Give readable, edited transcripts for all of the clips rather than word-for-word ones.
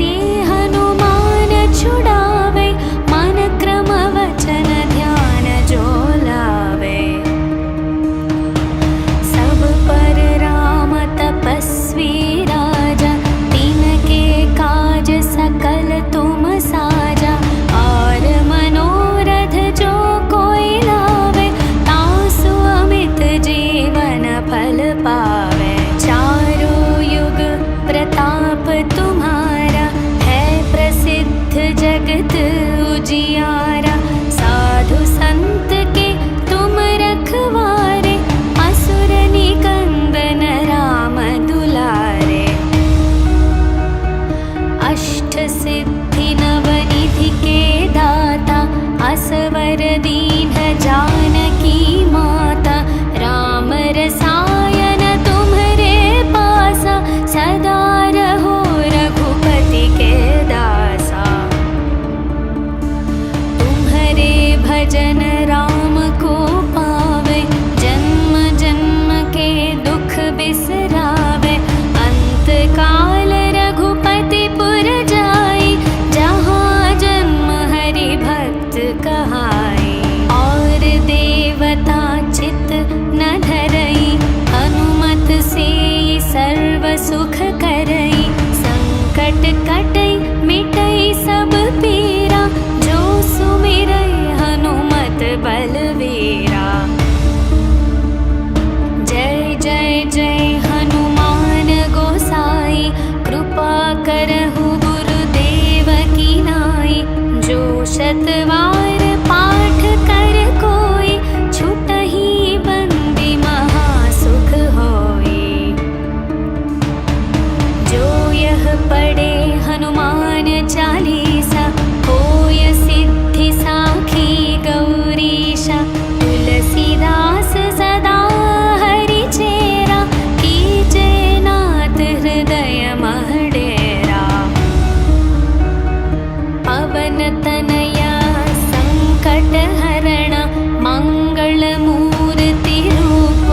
से हनुमान छुड़ावे, मन क्रम वचन ध्यान जो लावे। सब पर राम तपस्वी राजा, तिनके काज सकल तुम साजा। और मनोरथ जो कोई लावे, तासु अमित जीवन फल पावे। चारों युग प्रताप तुम्हारा, है प्रसिद्ध जगत उजियारा। साधु संत के तुम रखवारे, असुर निकंदन राम दुलारे। अष्ट सिद्धि नवनिधि के दाता, असवर दीन जानकी माता। राम रसायन तुम्हरे पासा, सदा रहो रघुपति के दासा। तुम्हरे भजन राम को पावे, जन्म जन्म के दुख बिसरावे। अंत काल रघुपति पुर जाई, जहाँ जन्म हरि भक्त कहाई। और देवता चित न धरई, हनुमत से सर्व सुख करई। संकट कटई मिटई सब पीरा, जो सुमिरई हनुमत बलवीरा। जय जय जय हनुमान गोसाई, कृपा करहु गुरुदेव की नाई। जो शतवार पाठ कर कोई, छुटहि बंदी महासुख होई। जो यह पढ़े हनुमान चालीसा, होय सिद्धि साखी गौरीशा। तुलसीदास सदा हरि चेरा, कीजे नाथ हृदय मह डेरा। पवन तनया संकट हरण, मंगल मूर्ति रूप।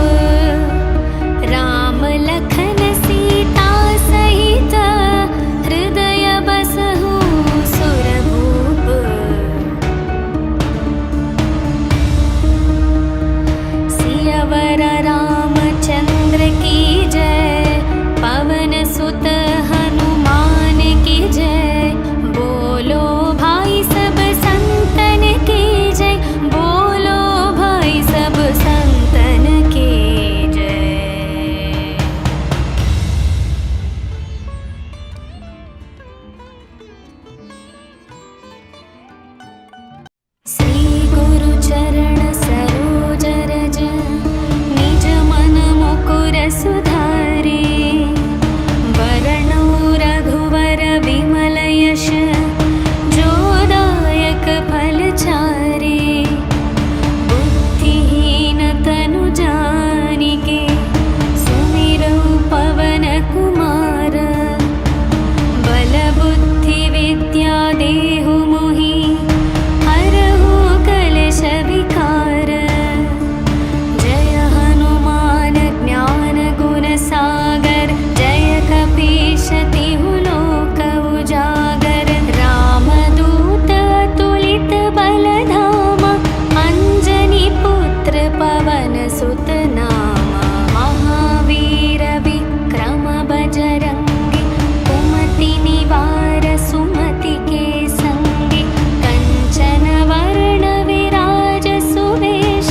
राम लखन सीता सहित, हृदय बसहु सुरभूप। सियावर रामचंद्र की जय, पवन सुत हनुमान की जय। बोलो भाई सब संतन की जय, बोलो भाई सब संतन की जय। श्री गुरु चरण सरोज रज, निज मन मुकुर सुधारे। वरणौ रघुवर विमल यश, जो दायक फल चारे। बुद्धिहीन तनु जानिके, सुमिरौ पवन कुमार। बल बुद्धि विद्या देहु मोहि, हरहु कलेश विकार। जय हनुमान ज्ञान गुण सागर, जय कपीश तिहु लोक उजागर। रामदूत अतुलित बल धामा, अंजनी पुत्र पवन सुत नामा। महावीर विक्रम बजरंगी, कुमति निवार सुमति के संगी। कंचन वर्ण विराज सुवेश,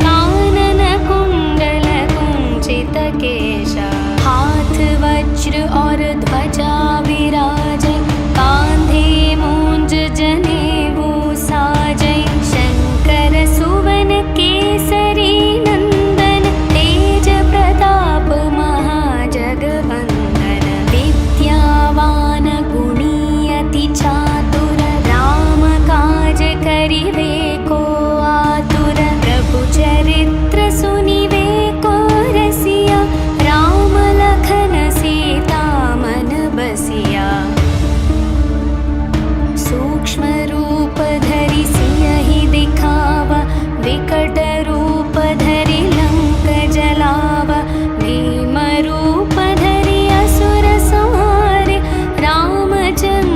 कानन कुंडल कुंचित केशा। हाथ वज्र और ध्वजा विराजै, कांधे मूंज जनेऊ साजै। शंकर सुवन केसरी नंदन, तेज प्रताप महाजगवंदन। विद्यावान गुणी अति चातुर, राम काज करिवे को आतुर। प्रभु चरित्र सुनिवे को रसिया, राम लखन सीता मन बसिया। सूक्ष्म रूप धरि सियहि दिखावा, विकट रूप धरि लंक जलावा। भीम रूप धरि असुर संहारे, रामचंद्र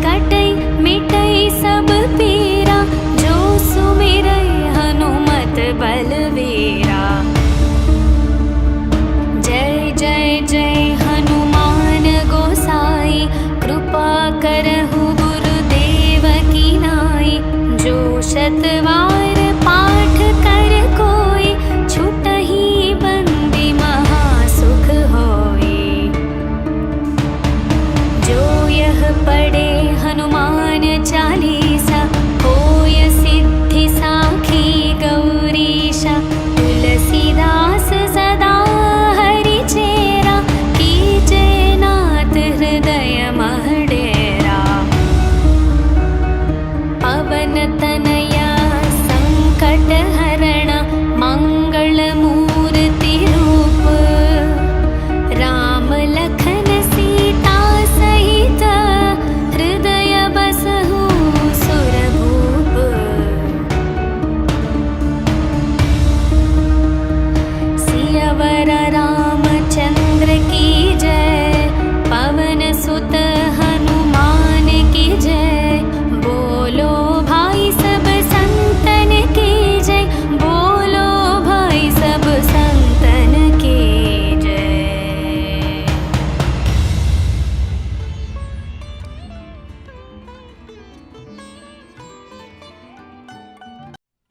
कटै मिटै सब पीरा, जो सुमिरै हनुमत बलवीरा। जय जय जय हनुमान गोसाई, कृपा करहु गुरुदेव की नाई। जो शतवार पाठ कर कोई, छुटहि बंदी महासुख होई। जो यह पढ़े हनुमान चालीसा, होय सिद्धि साखी गौरीशा। तुलसीदास सदा हरि चेरा, कीजे नाथ हृदय मह डेरा। पवन तनया संकट हरण, मंगल मूर्ति रूप। राम लखन सीता सहित, हृदय बसहु सुरभूप। सियावर रामचंद्र की जय, पवन सुत हनुमान की जय। बोलो भाई सब संतन की जय, बोलो भाई सब संतन की जय।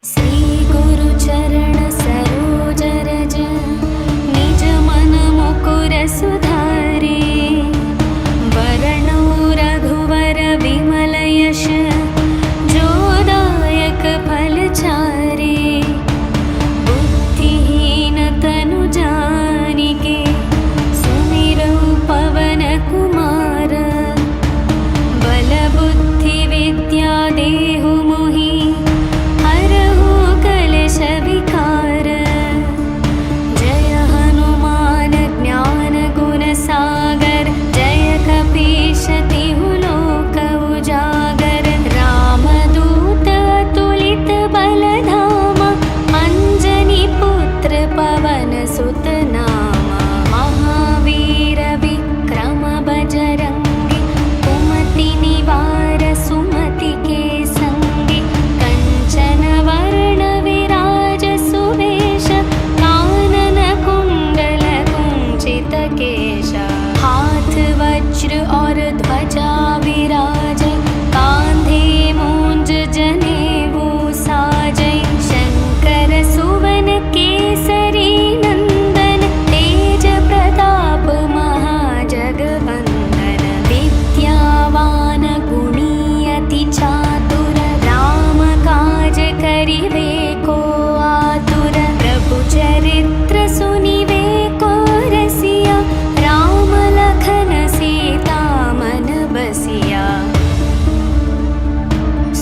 श्री गुरु चरण सरोज रज, निज मन मुकुर सुधारे। वरणौ रघुवर विमल यश, जो दायक फल चारे। बुद्धिहीन तनु जानिके, सुमिरौ पवन कुमार। बल बुद्धि विद्या देहु मोहि, हरहु कलेश विकार। जय हनुमान ज्ञान गुण सागर, जय कपीश तिहु लोक उजागर। रामदूत अतुलित बल धामा, अंजनी पुत्र पवन सुत नामा। महावीर विक्रम बजरंगी, कुमति निवार सुमति के संगी। कंचन वर्ण विराज सुवेश, कानन कुंडल कुंचित केश। हाथ वज्र और ध्वजा विराज, कांधे मूंज जनेऊ साजै। शंकर सुवन केसरी नंदन, तेज प्रताप महाजगवंदन। विद्यावान गुणी अति चातुर, राम काज करिवे को आतुर। प्रभु चरित्र सुनिवे को रसिया, राम लखन सीता मन बसिया।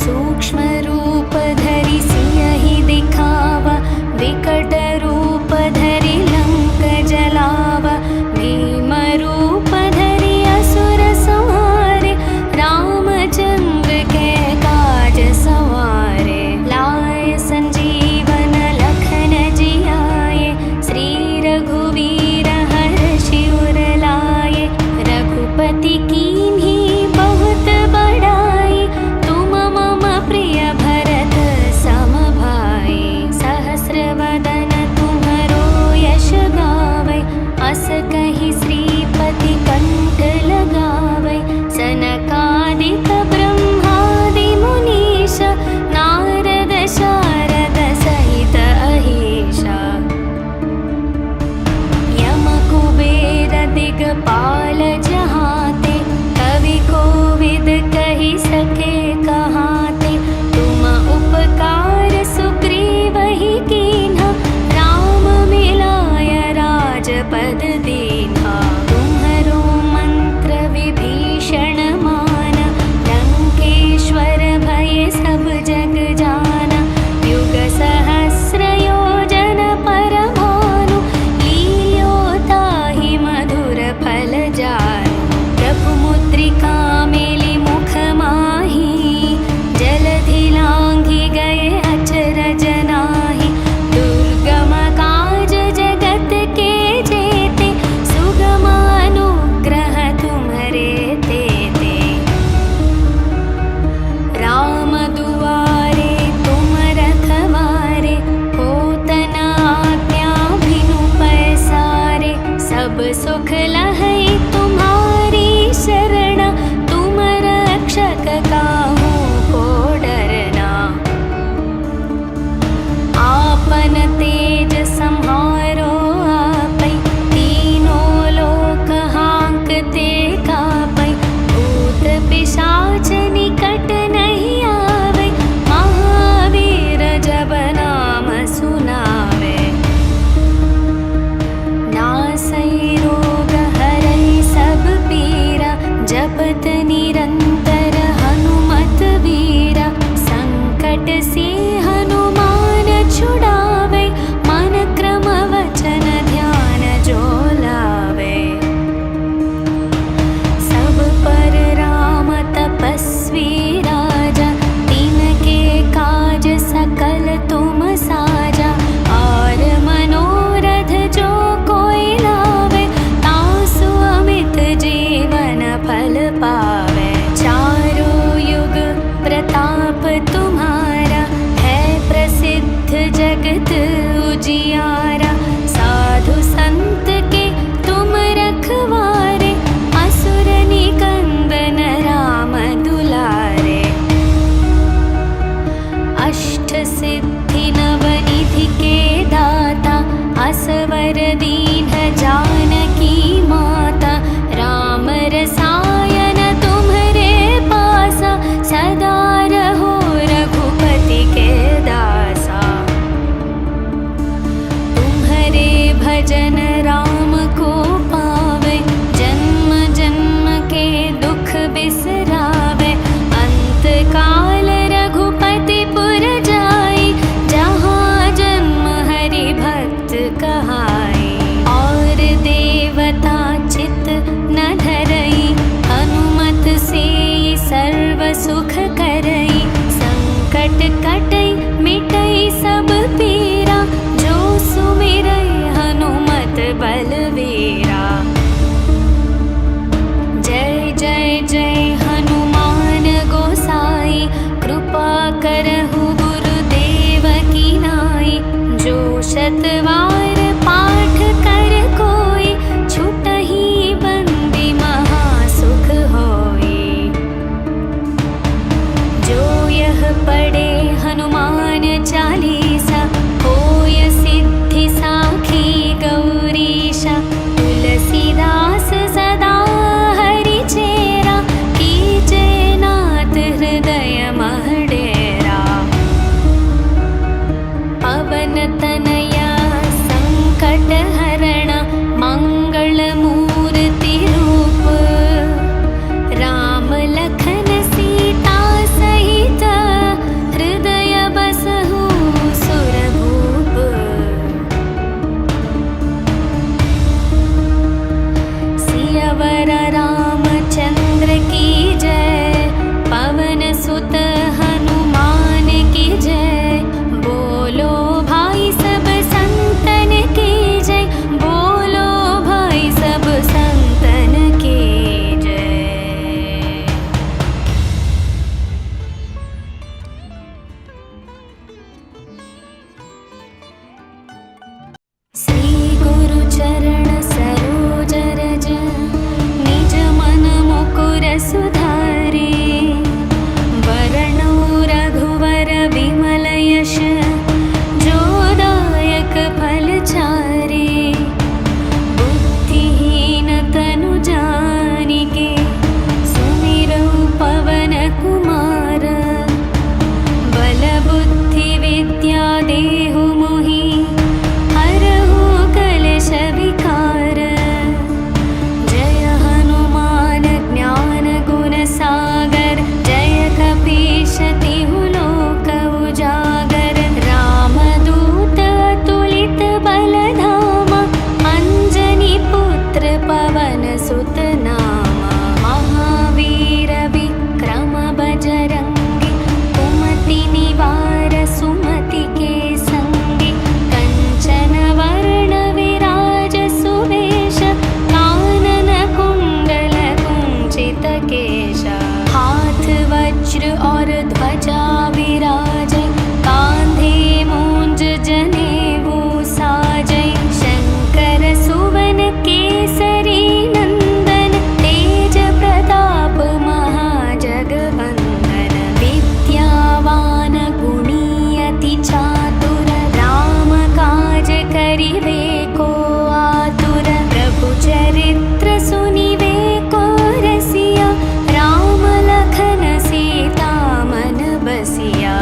सूक्ष्म रूप धरि सियहि दिखावा, विकट रूप धरि लंक जलावा। भीम रूप धरि असुर संहारे, रामचंद्र के काज सवारे। लाए संजीवन लखन जियाए, श्री रघुवीर हर्षि उर लाए। रघुपति कीन्ही बहुत बड़ाई, तुम मम प्रिय भरत सम भाई। सहस्र वदन तुम्हरो यश गावै, अस कहि श्रीपति कंठ लगावै। सनकादिक ब्रह्मादि मुनीश, नारद शारद सहित अहीशा। यम कुबेर दिगपाल जहाते, कवि वज्र और ध्वजा विराजै, कांधे मूंज जनेऊ साजै। शंकर सुवन केसरी नंदन, तेज प्रताप महाजगवंदन। विद्यावान गुणी अति चातुर, राम काज करिवे को आतुर। प्रभु चरित्र सुनिवे को रसिया, राम लखन सीता मन बसिया।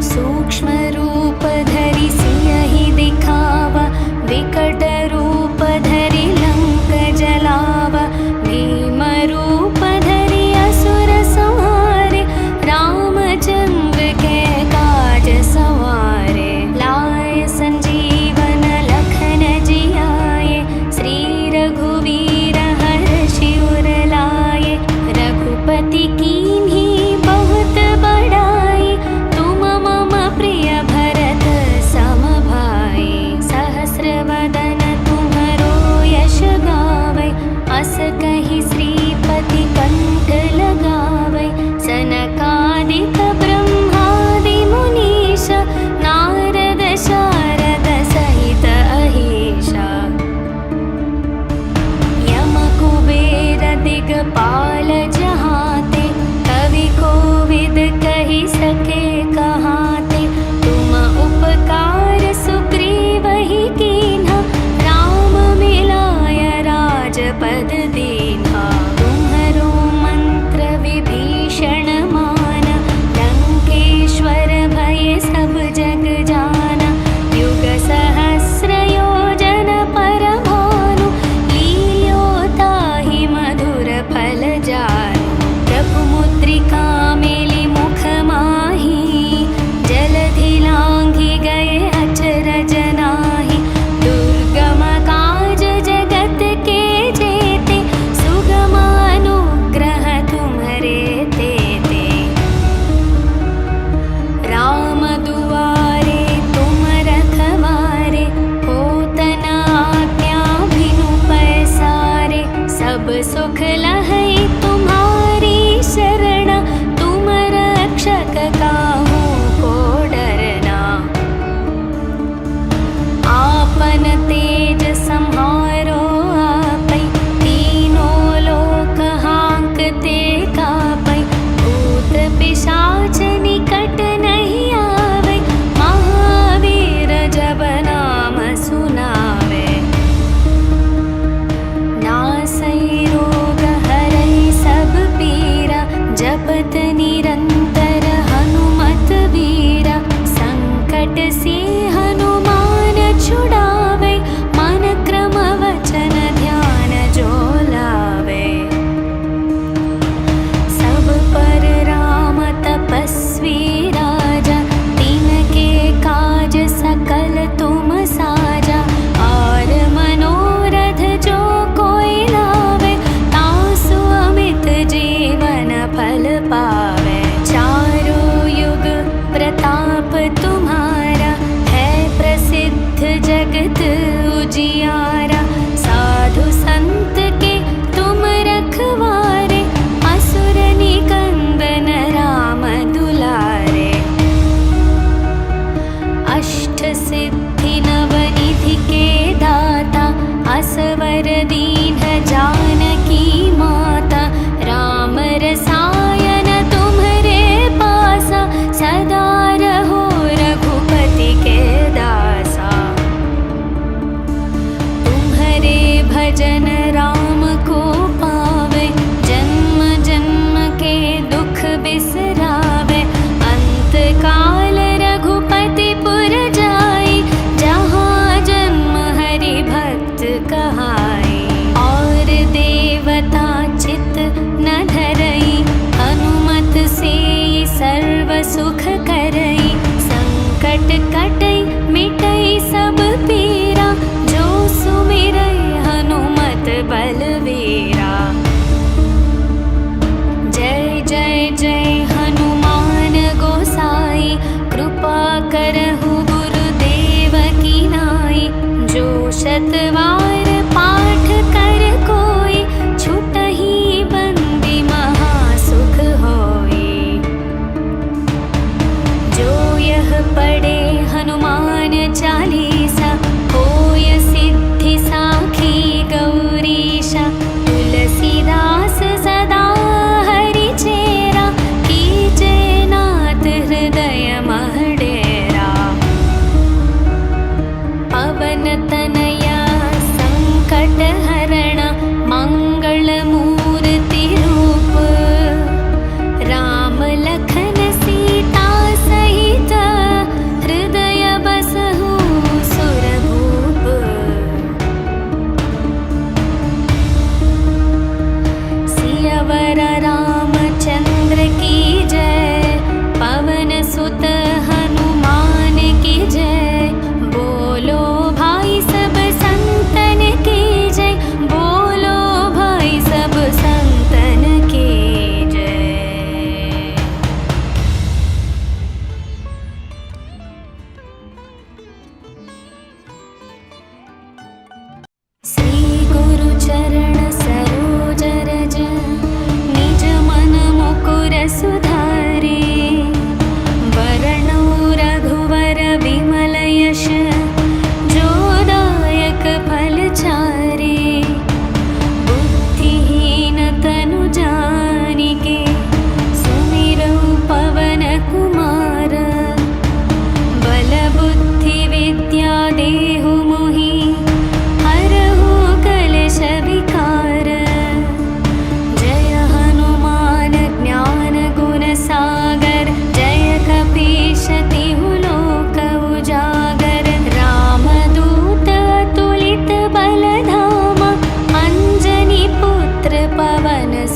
सूक्ष्म रूप धरि सियहि दिखावा, विकट रूप धरि लंक जलावा। भीम रूप धरि असुर संहारे, रामचंद्र के काज सवारे। लाए संजीवन लखन जियाए, श्री रघुवीर हर्षि उर लाए। रघुपति कीन्ही बहुत बड़ाई, तुम मम प्रिय भरत सम भाई। सहस्र वदन तुम्हरो यश गावै, अस कहि श्रीपति कंठ लगावै। सनकादिक ब्रह्मादि मुनीश, नारद शारद सहित अहीशा। यम कुबेर दिगपाल जहाते, कवि कोविद कहि सके कहाते। तुम उपकार सुग्रीवहि कीन्हा, राम मिलाय राजपद दीन्हा। तुम्हरो मंत्र विभीषण माना, लंकेश्वर भय सब जग जाना। युग सहस्र योजन पर भानु, लील्योताहि मधुर फल जानु। प्रभु मुद्रिका मेलि मुख माहि, जलधि लांघि गए अचरज नाही। दुर्गम काज जगत के जेते, सुगम अनुग्रह तुम्हरे तेते। राम दुआरे तुम रखवारे, होत न आज्ञा बिनु पैसारे। सब सुख लहै तुम्हारी शरणा, तुम रक्षक काहू को डरना। आपन तेज सम्हारो आपै, तीनों लोक हांकते कापै। भूत पिशाच निकट नहीं आवे, महावीर जब नाम सुनावे। नासै रोग हरै सब पीरा, जपत निरंतर हनुमत वीरा। संकट से हनुमान छुड़ावे, मन क्रम वचन ध्यान जो लावे। सब पर राम तपस्वी राजा, तिनके काज सकल तुम साजा। और मनोरथ जो कोई लावे, तासु अमित जीवन फल पावे। चारों युग प्रताप तुम्हारा, है प्रसिद्ध जगत उजियारा। साधु संत के तुम रखवारे, असुर निकंदन राम दुलारे। अष्ट सिद्धि नवनिधि के दाता, असवर दीन जानकी माता। राम रसायन तुम्हरे पासा, सदा रहो रघुपति के दासा। तुम्हरे भजन राम को पावे, जन्म जन्म के दुख बिसरावे। अंत काल रघुपति पुर जाई, जहाँ जन्म हरि भक्त कहाई। और देवता चित न धरई, हनुमत से सर्व सुख करई। संकट कटई मिटई सब पीरा, जो सुमिरई हनुमत बलवीरा। जय जय जय हनुमान गोसाई, कृपा करहु गुरुदेव की नाई। जो शतवार पाठ कर कोई, छुटहि बंदी महासुख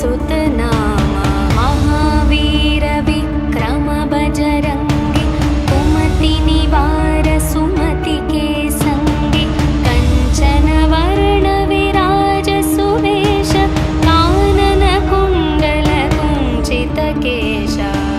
सुत नामा। महावीर विक्रम बजरंगी, कुमति निवार सुमति के संगी। कंचन वर्ण विराज सुवेश, कानन कुंडल कुंचित केश।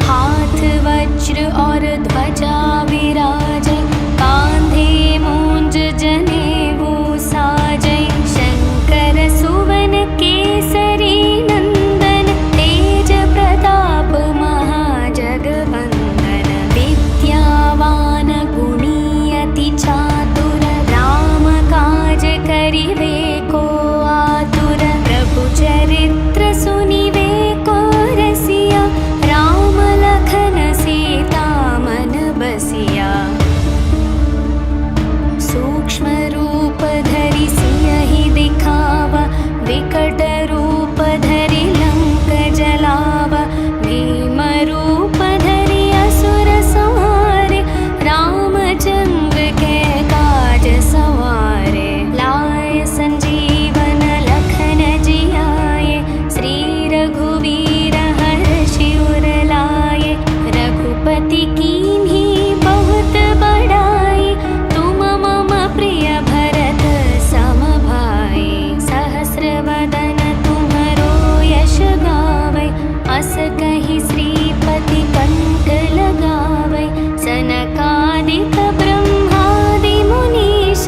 हाथ वज्र और ध्वजा विराजे, कांधे मूंज जनेऊ साजे। शंकर सुवन केसरी नंदन, तेज प्रताप महाजगवंदन। विद्यावान गुणी अति चातुर, राम काज करिवे को आतुर। प्रभु चरित्र सुनिवे को रसिया, राम लखन सीता मन बसिया। सूक्ष्म रूप धरि सियहि दिखावा, विकट रूप धरि लंक जलावा। भीम रूप धरि असुर संहारे, रामचंद्र के काज सवारे। लाए संजीवन लखन जियाए, श्री रघुवीर हर्षि उर लाए। रघुपति कीन्ही बहुत बड़ाई, तुम मम प्रिय भरत सम भाई। सहस्र वदन तुम्हरो यश गावै, अस कहि श्रीपति कंठ लगावै। सनकादिक ब्रह्मादि मुनीश,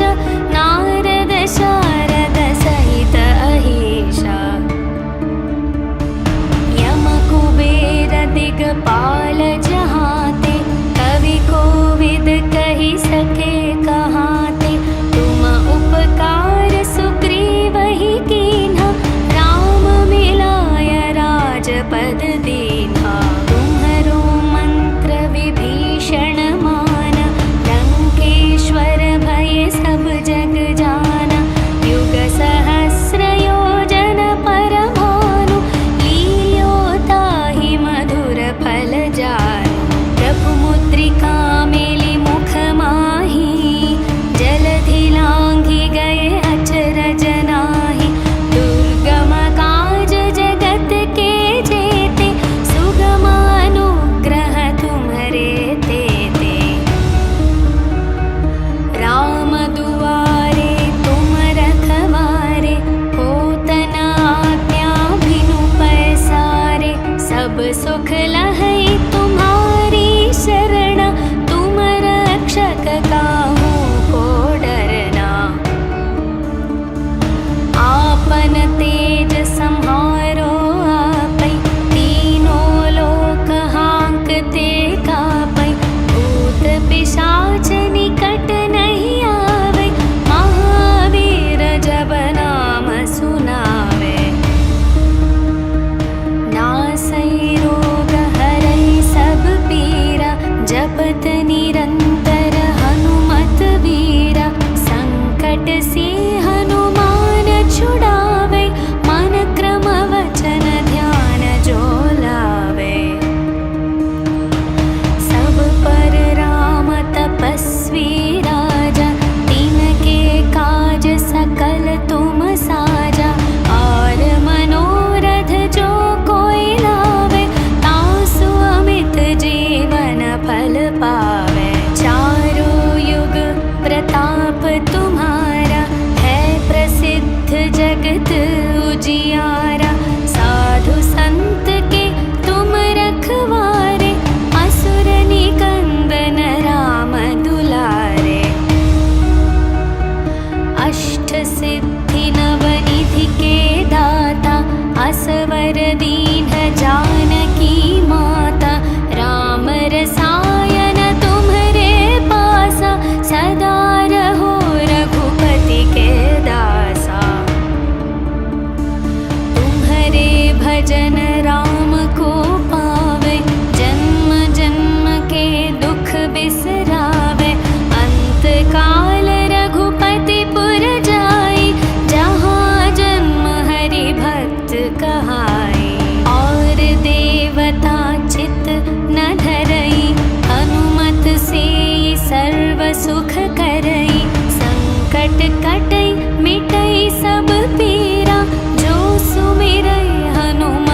नारद शारद सहित अहीशा। यम कुबेर दिगपाल जहाते, कवि कोविद कहि सके कहाते। तुम उपकार सुग्रीवहि कीन्हा, राम मिलाय राजपद दीन्हा। तुम्हरो मंत्र विभीषण माना, लंकेश्वर भय सब जग जाना। युग सहस्र योजन पर भानु, लील्यो ताहि मधुर फल जानु। प्रभु मुद्रिका मेलि मुख माहि, जलधि लांघि गए अचरज नाहि। दुर्गम काज जगत के जेते, सुगम अनुग्रह तुम्हरे तेते। राम दुआरे तुम रखवारे, होत न आज्ञा बिनु पैसारे। सब सुख लहै तुम्हारी शरण, तुम रक्षक काहू को डरना। आपन तेज सम्हारो आपै, तीनों लोक हांकते कापै। भूत पिशाच निकट नहीं आवे, महावीर जब नाम सुनावे। नासै रोग हरै सब पीरा, जपत निरंतर हनुमत वीरा। संकट से हनुमान छुड़ावे, मन क्रम वचन ध्यान जो लावे। सब पर राम तपस्वी राजा, तिनके काज सकल तुम साजा। और मनोरथ जो कोई लावे, तासु अमित जीवन फल पावे। चारों युग प्रताप तुम्हारा, है प्रसिद्ध जगत उजियारा। साधु संत के तुम रखवारे, असुर निकंदन राम दुलारे। अष्ट सिद्धि नवनिधि के दाता, असवर दीन जानकी माता। राम रसायन तुम्हरे पासा, सदा रहो रघुपति के दासा। तुम्हरे भजन राम को पावे, जन्म जन्म के दुख बिसरावे। अंत काल रघुपति पुर जाई, जहाँ जन्म हरि भक्त कहाई। और देवता चित न धरई, हनुमत से सर्व सुख करई। संकट कटई मिटई सब पीरा, जो सुमिरई हनुमत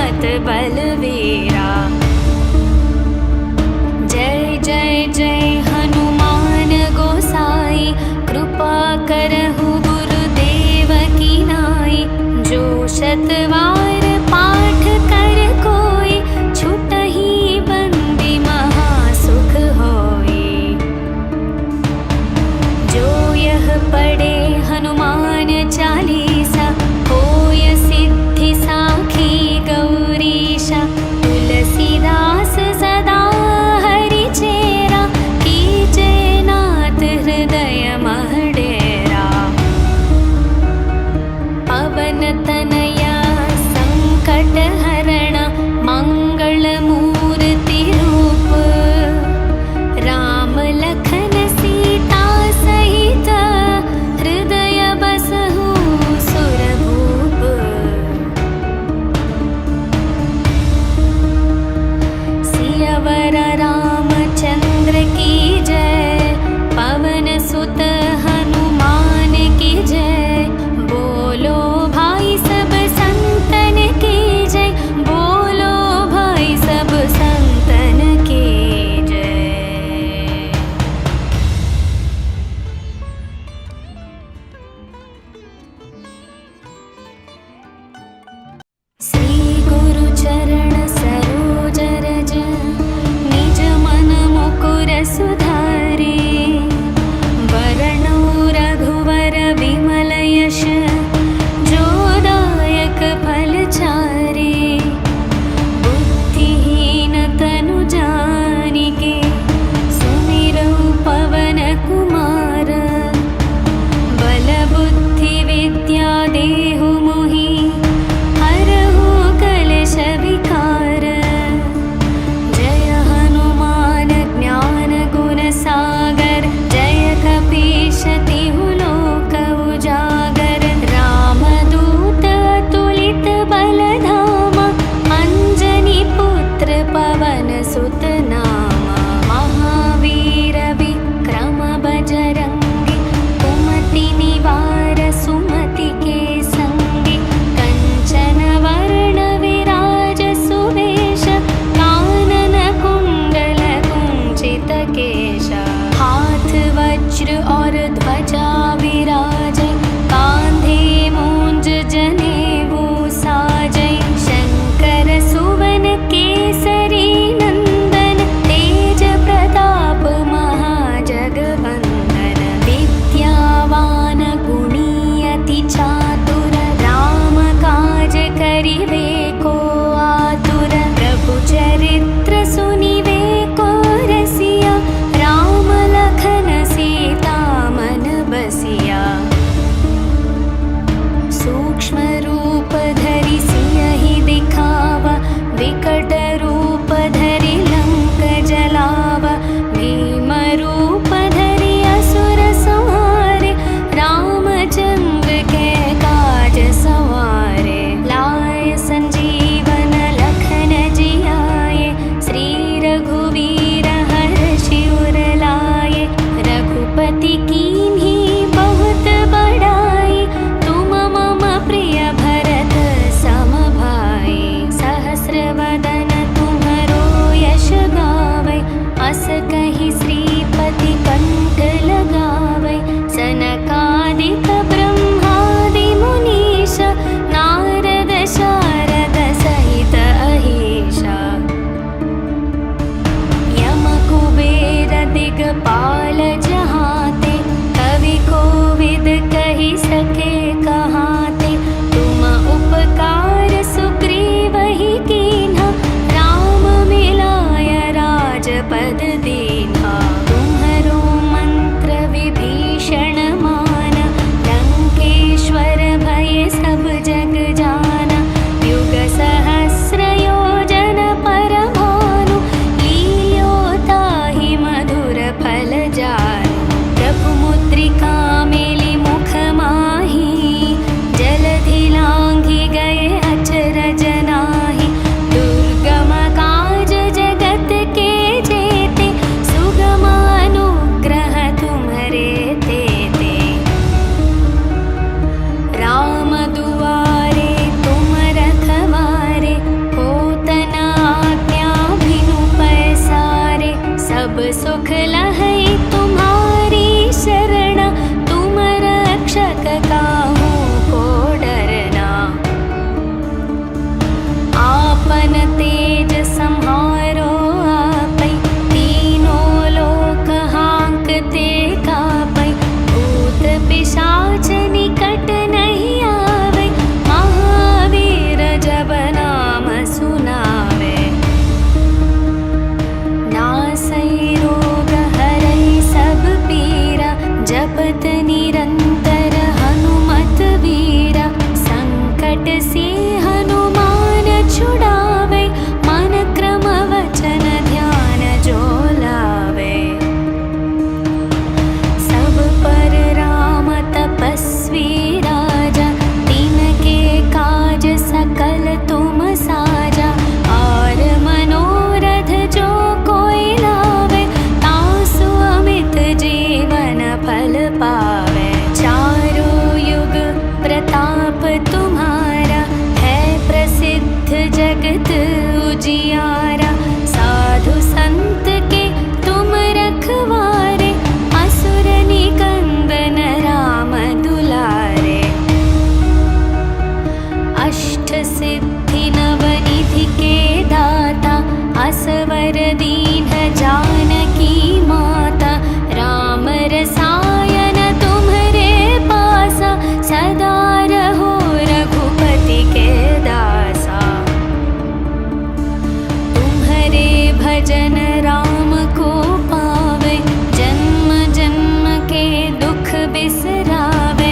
भजन राम को पावे, जन्म जन्म के दुख बिसरावे।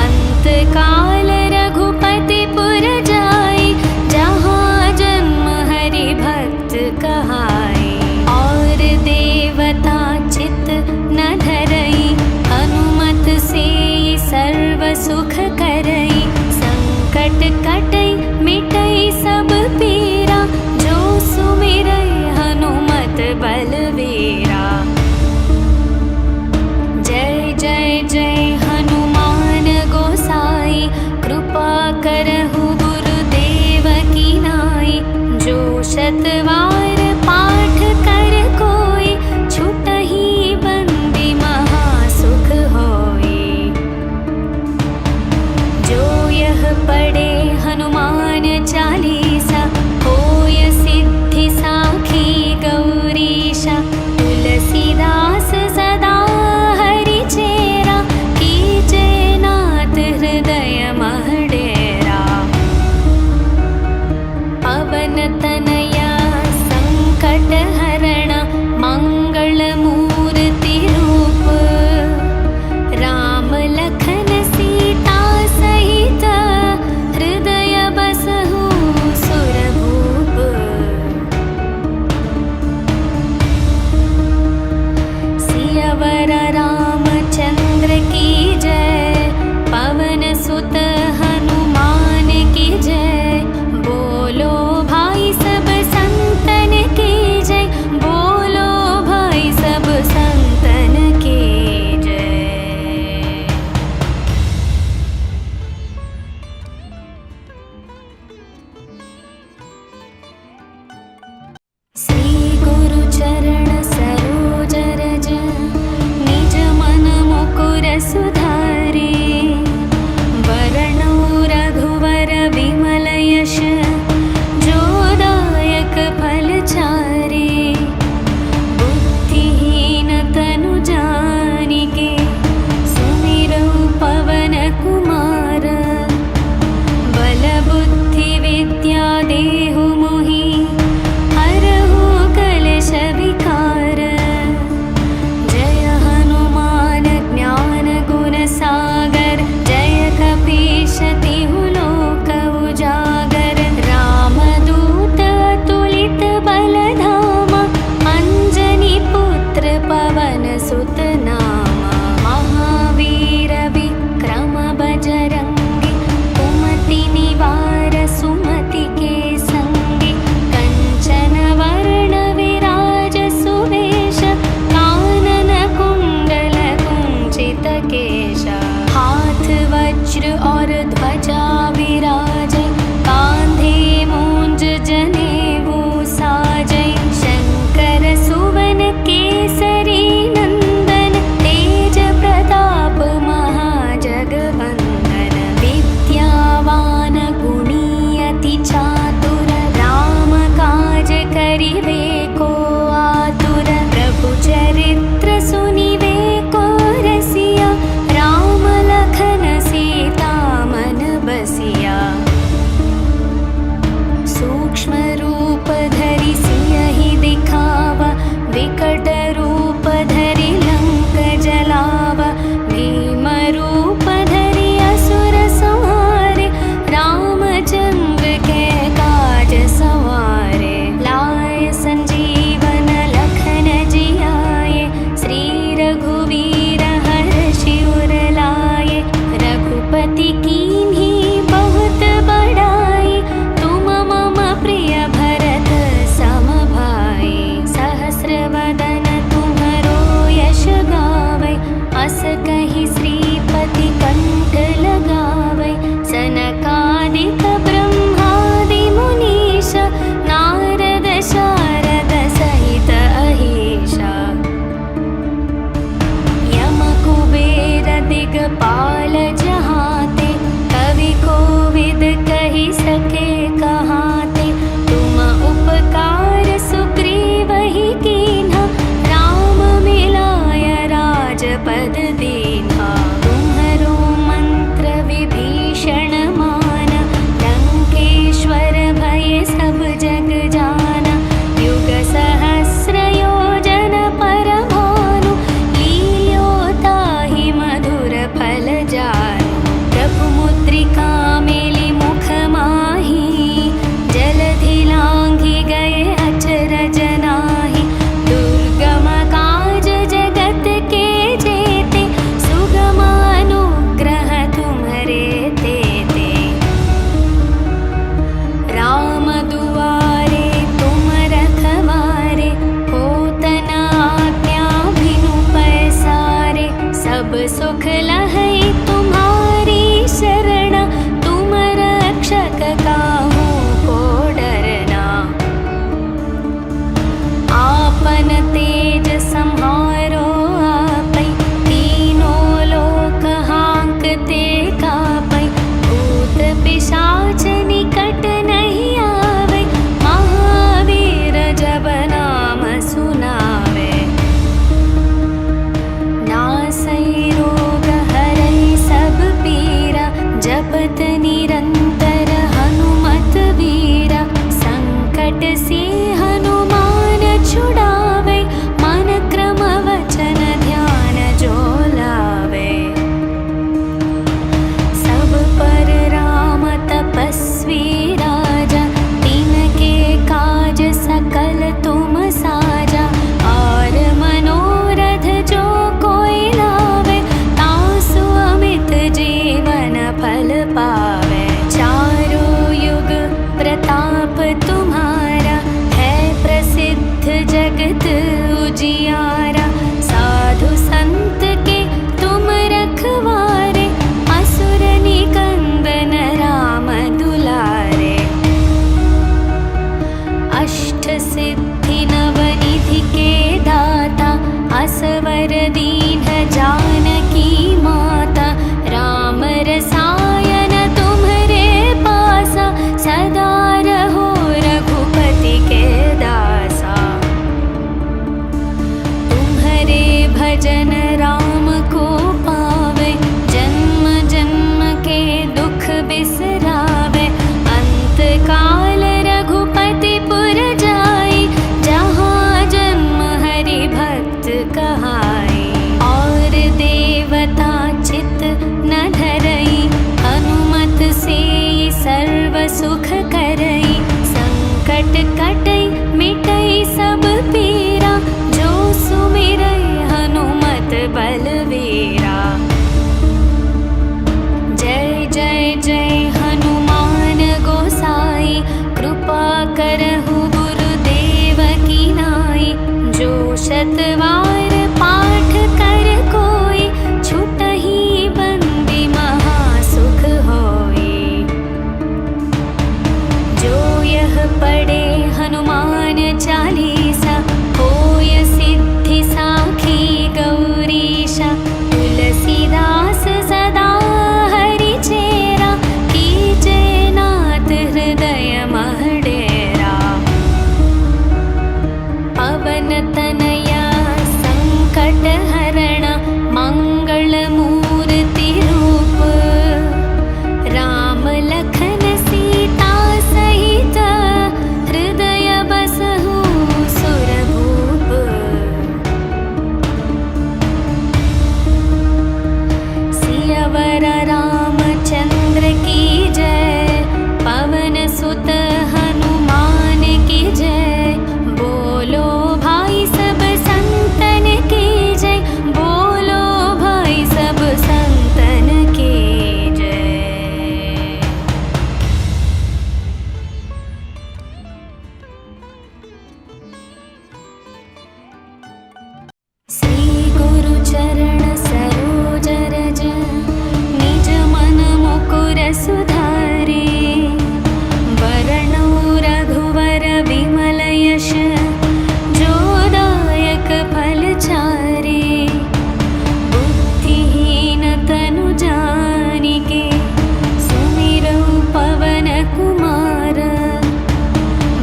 अंत काल रघुपति पुर जाई, जहाँ जन्म हरि भक्त कहाई। और देवता चित न धरई, हनुमत से सर्व सुख करई। संकट कटई मिटई सब पीरा, जो सुमिरई हनुमत बलवीरा। जय जय जय हनुमान गोसाई, कृपा करहु गुरुदेव की नाई। जो शतवार पाठ कर कोई, छुटहि बंदी महासुख होई। जो यह पढ़े हनुमान चालीसा, होय सिद्धि साखी गौरीशा। तुलसीदास सदा हरि चेरा, कीजे नाथ हृदय मह डेरा। पवन तनया संकट हरण, मंगल मूर्ति रूप। राम लखन सीता सहित, हृदय बसहु सुरभूप। सियावर रामचंद्र की जय, पवन सुत हनुमान की जय। बोलो भाई सब से हनुमान छुड़ावे, मन क्रम वचन ध्यान जो लावे। सब पर राम तपस्वी राजा, तिनके काज सकल तुम साजा। और मनोरथ जो कोई लावे, तासु अमित जीवन फल पावे। चारों युग प्रताप तुम्हारा, है प्रसिद्ध जगत उजियारा। साधु संत के तुम रखवारे, असुर निकंदन राम दुलारे। अष्ट सिद्धि नवनिधि के दाता, असवर दीन जानकी माता। राम रसायन तुम्हरे पासा, सदा रहो रघुपति के दासा। तुम्हरे भजन राम को पावे, जन्म जन्म के दुख बिसरावे। अंत काल रघुपति पुर जाई, जहाँ जन्म हरि भक्त कहाई। और देवता चित न धरई, हनुमत से सर्व सुख करई। संकट कटई मिटई सब पीरा, जो सुमिरई हनुमत बलवीरा। जय जय जय हनुमान गोसाई, कृपा करहु गुरुदेव की नाई। जो शतवार पाठ कर कोई, छुटहि बंदी महासुख होई। जो यह पढ़े हनुमान चालीसा, होय सिद्धि साखी गौरीशा। तुलसीदास सदा हरि चेरा, कीजे नाथ हृदय मह डेरा। पवन तनया संकट हरण, मंगल मूर्ति रूप। राम लखन सीता सहित, हृदय बसहु सुरभूप। सियावर रामचंद्र की जय, पवन सुत हनुमान की जय। बोलो भाई सब संतन की जय, बोलो भाई सब संतन की जय। श्री गुरु चरण सरोज रज, निज मन मुकुर सुधारे। वरणौ रघुवर विमल यश, जो दायक फल चारे। बुद्धिहीन तनु जानिके, सुमिरौ पवन कुमार।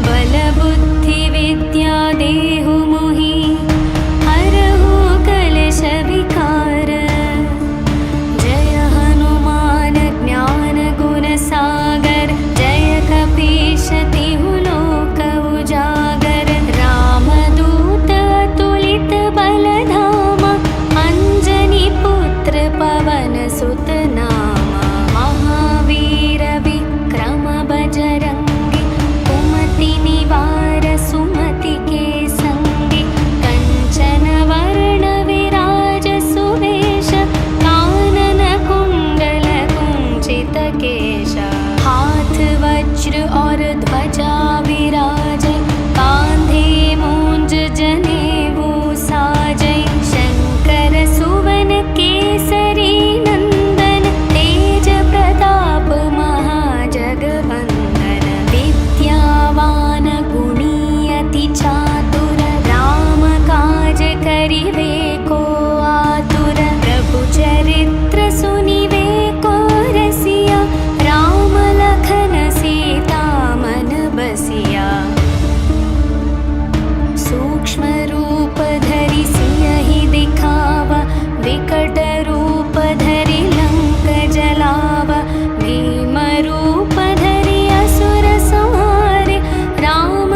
बल बुद्धि विद्या देहु मोहि, हरहु कलेश विकार। जय हनुमान ज्ञान गुण सागर, जय कपीश तिहु लोक उजागर। रामदूत अतुलित बल धामा, अंजनी पुत्र पवन सुत नामा। महावीर विक्रम बजरंगी, कुमति निवार सुमति के संगी। कंचन वर्ण विराज सुवेश, कानन कुंडल कुंचित केश। हाथ वज्र और ध्वजा विराज, कांधे मूंज जनेऊ साजै। शंकर सुवन केसरी नंदन, तेज प्रताप महाजगवंदन। विद्यावान गुणी अति चातुर, राम काज करिवे को आतुर। प्रभु चरित्र सुनिवे को रसिया, राम लखन सीता मन बसिया। सूक्ष्म रूप धरि सियहि दिखावा, विकट रूप धरि लंक जलावा। भीम रूप धरि असुर संहारे, राम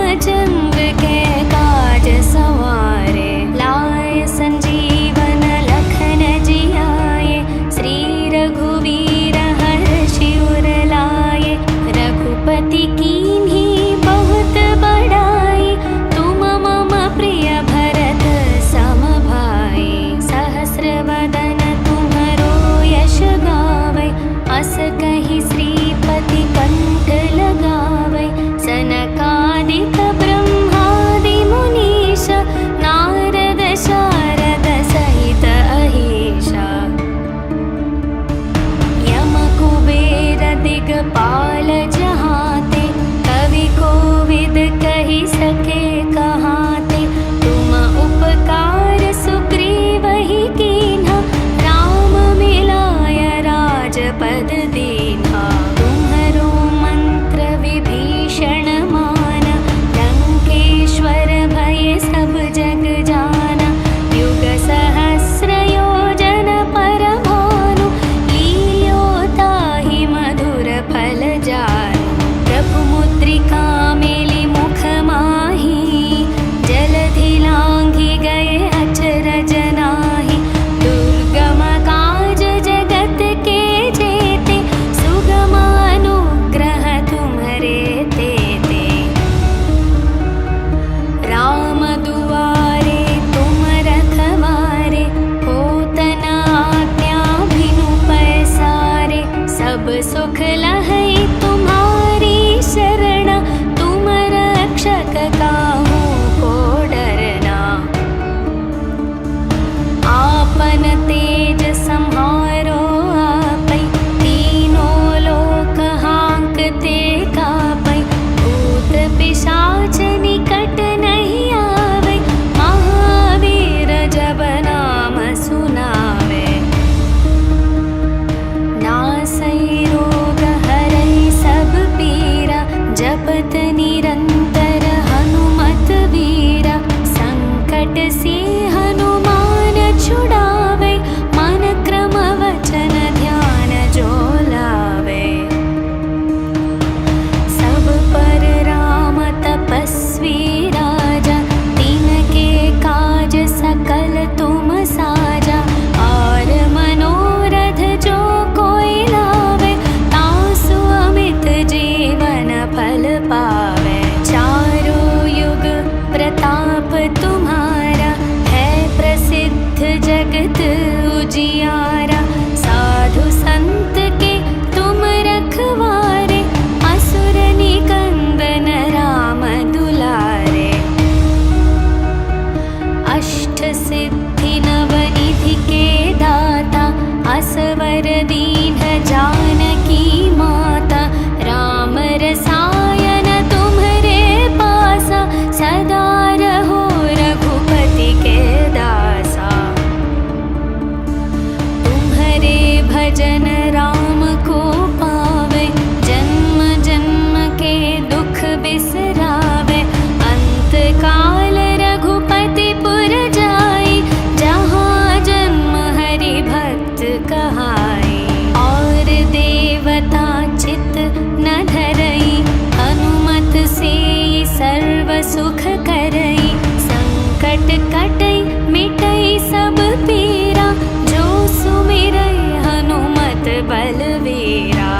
कटै मिटै सब पीरा, जो सुमिरै हनुमत बलवीरा।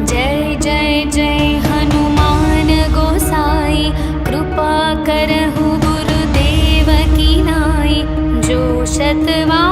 जय जय जय हनुमान गोसाई, कृपा करहु गुरुदेव की नाई। जो शतवा